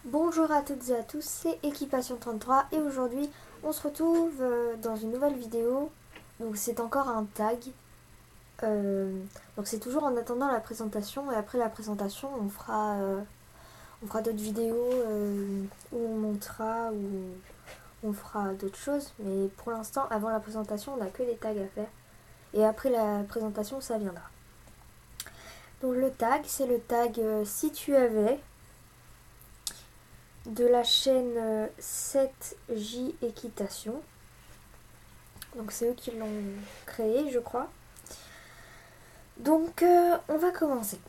Bonjour à toutes et à tous, c'est Équipation 33 et aujourd'hui on se retrouve dans une nouvelle vidéo. Donc c'est encore un tag. Donc c'est toujours en attendant la présentation et après la présentation on fera d'autres vidéos où on montrera ou on fera d'autres choses. Mais pour l'instant avant la présentation on n'a que des tags à faire et après la présentation ça viendra. Donc le tag c'est le tag si tu avais de la chaîne 7J Équitation. Donc c'est eux qui l'ont créé, je crois. Donc on va commencer.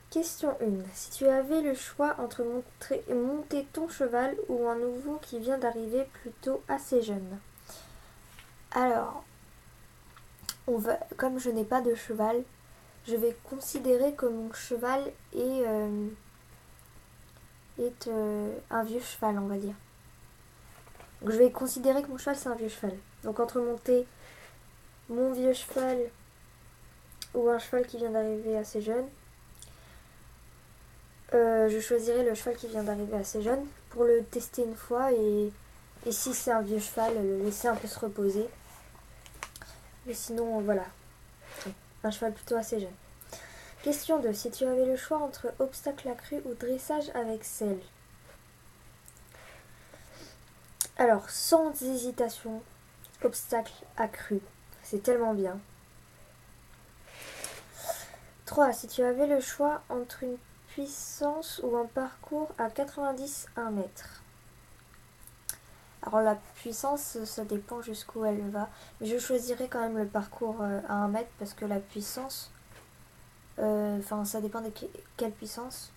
Question 1. Si tu avais le choix entre monter ton cheval ou un nouveau qui vient d'arriver plutôt assez jeune. Alors, comme je n'ai pas de cheval, je vais considérer que mon cheval est un vieux cheval, on va dire. Donc je vais considérer que mon cheval c'est un vieux cheval. Donc entre monter mon vieux cheval ou un cheval qui vient d'arriver assez jeune, je choisirai le cheval qui vient d'arriver assez jeune pour le tester une fois et si c'est un vieux cheval, le laisser un peu se reposer. Mais sinon, voilà, un cheval plutôt assez jeune. Question 2. Si tu avais le choix entre obstacle accru ou dressage avec selle. Alors, sans hésitation, obstacle accru. C'est tellement bien. 3. Si tu avais le choix entre une puissance ou un parcours à 90 1 mètre. Alors la puissance, ça dépend jusqu'où elle va. Mais je choisirais quand même le parcours à 1 mètre parce que la puissance, ça dépend de quelle puissance.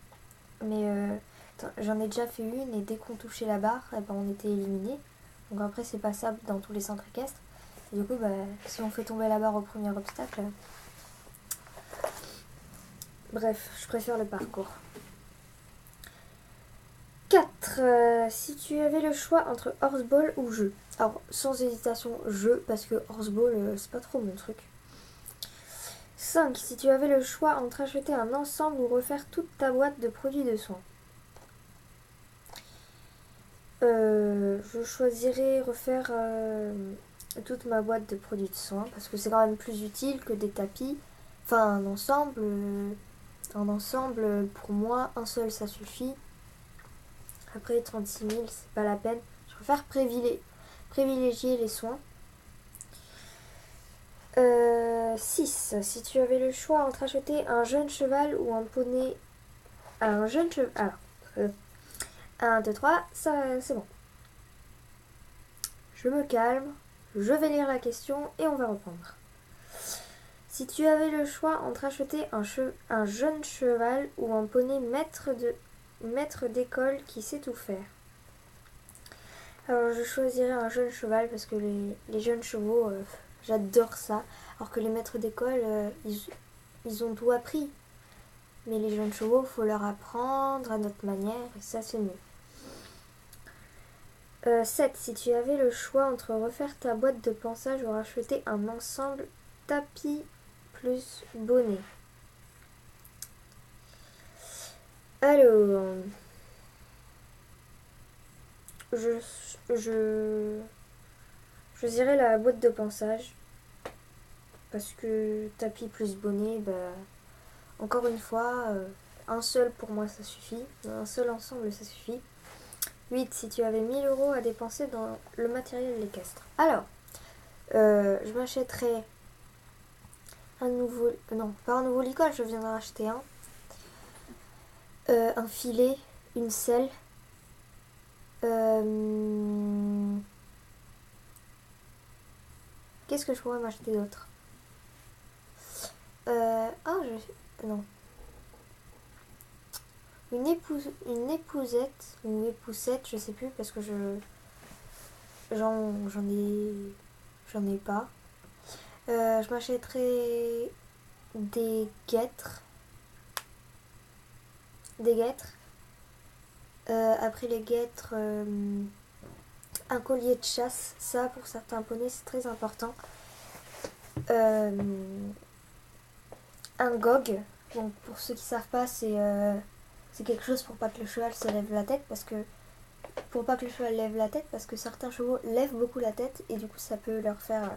Mais j'en ai déjà fait une et dès qu'on touchait la barre, on était éliminé. Donc après c'est passable dans tous les centres équestres. Et du coup, si on fait tomber la barre au premier obstacle, bref, je préfère le parcours. 4. Si tu avais le choix entre horseball ou jeu. Alors, sans hésitation, jeu, parce que horseball, c'est pas trop mon truc. 5. Si tu avais le choix entre acheter un ensemble ou refaire toute ta boîte de produits de soins. Je choisirais refaire toute ma boîte de produits de soins, parce que c'est quand même plus utile que des tapis. Enfin, un ensemble, pour moi, un seul, ça suffit. Après 36 000, c'est pas la peine. Je préfère privilégier les soins. 6. Si tu avais le choix entre acheter un jeune cheval ou un poney. Un jeune cheval. Alors, 1, 2, 3, ça c'est bon. Je me calme, je vais lire la question et on va reprendre. Si tu avais le choix entre acheter un jeune cheval ou un poney maître d'école qui sait tout faire. Alors je choisirais un jeune cheval parce que les jeunes chevaux, j'adore ça. Alors que les maîtres d'école, ils ont tout appris. Mais les jeunes chevaux, il faut leur apprendre à notre manière et ça c'est mieux. 7. Si tu avais le choix entre refaire ta boîte de pansage ou racheter un ensemble tapis plus bonnet. Alors, je dirais la boîte de pansage parce que tapis plus bonnet, encore une fois, un seul pour moi ça suffit, un seul ensemble ça suffit. 8. Si tu avais 1000 € à dépenser dans le matériel équestre. Alors, je m'achèterais un nouveau... Non, pas un nouveau licol, je viens d'en acheter un. Un filet, une selle. Qu'est-ce que je pourrais m'acheter d'autre? Non. Une épousette, ou épousette, je sais plus, parce que j'en ai pas. Je m'achèterais des guêtres. Après les guêtres, un collier de chasse. Ça, pour certains poneys, c'est très important. Un gog. Donc, pour ceux qui savent pas, c'est c'est quelque chose pour pas que le cheval se lève la tête parce que certains chevaux lèvent beaucoup la tête et du coup ça peut leur faire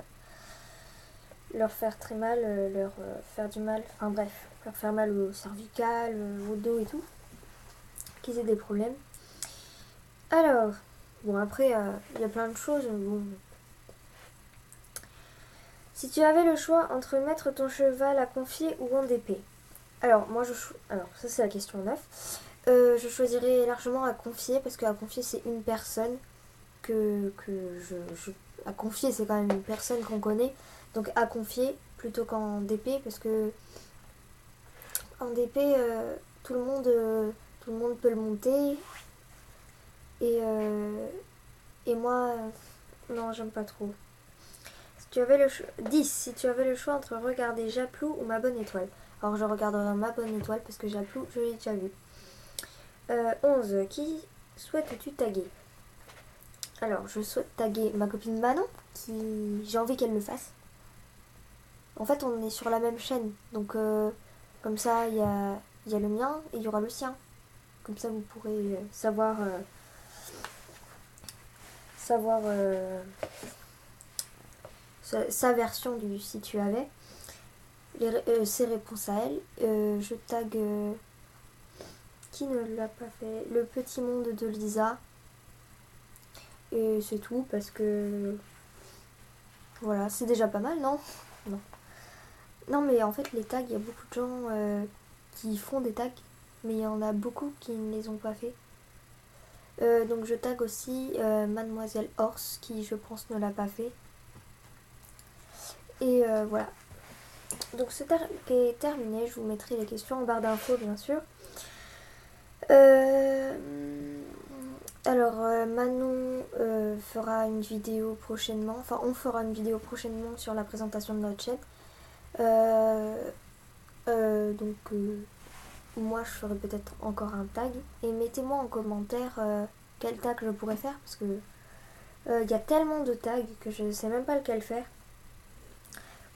très mal, leur faire du mal, enfin bref, leur faire mal au cervical, au dos et tout, qu'ils aient des problèmes. Alors, bon après, il y a plein de choses, bon. Si tu avais le choix entre mettre ton cheval à confier ou en DP. Alors, alors ça c'est la question 9. Je choisirais largement à confier parce qu'à confier c'est une personne à confier c'est quand même une personne qu'on connaît, donc à confier plutôt qu'en DP parce que en DP tout le monde peut le monter et moi non j'aime pas trop. Si tu avais 10, si tu avais le choix entre regarder Japlou ou Ma Bonne Étoile. Alors je regarderai Ma Bonne Étoile parce que Japlou je l'ai déjà vu. 11. Qui souhaites-tu taguer? Alors, je souhaite taguer ma copine Manon, qui j'ai envie qu'elle le fasse. En fait, on est sur la même chaîne, donc comme ça, il y a le mien et il y aura le sien. Comme ça, vous pourrez savoir sa version du si tu avais. Ses réponses à elle. Je tag qui ne l'a pas fait? Le petit monde de Lisa. Et c'est tout parce que voilà, c'est déjà pas mal, non? Non. Non, mais en fait, les tags, il y a beaucoup de gens qui font des tags, mais il y en a beaucoup qui ne les ont pas fait. Donc je tag aussi Mademoiselle Horse, qui je pense ne l'a pas fait. Et voilà. Donc c'est terminé, je vous mettrai les questions en barre d'infos, bien sûr. Alors Manon fera une vidéo prochainement, enfin on fera une vidéo prochainement sur la présentation de notre chaîne. Donc moi je ferai peut-être encore un tag et mettez-moi en commentaire quel tag je pourrais faire parce que il y a tellement de tags que je ne sais même pas lequel faire.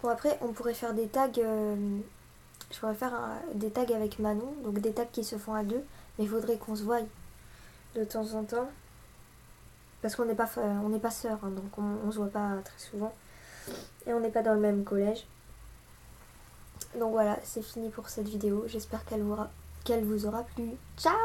Bon après on pourrait faire des tags, je pourrais faire des tags avec Manon, donc des tags qui se font à deux, mais il faudrait qu'on se voie de temps en temps parce qu'on n'est pas sœurs, hein, donc on se voit pas très souvent et on n'est pas dans le même collège. Donc voilà, c'est fini pour cette vidéo. J'espère qu'elle vous aura plu. Ciao!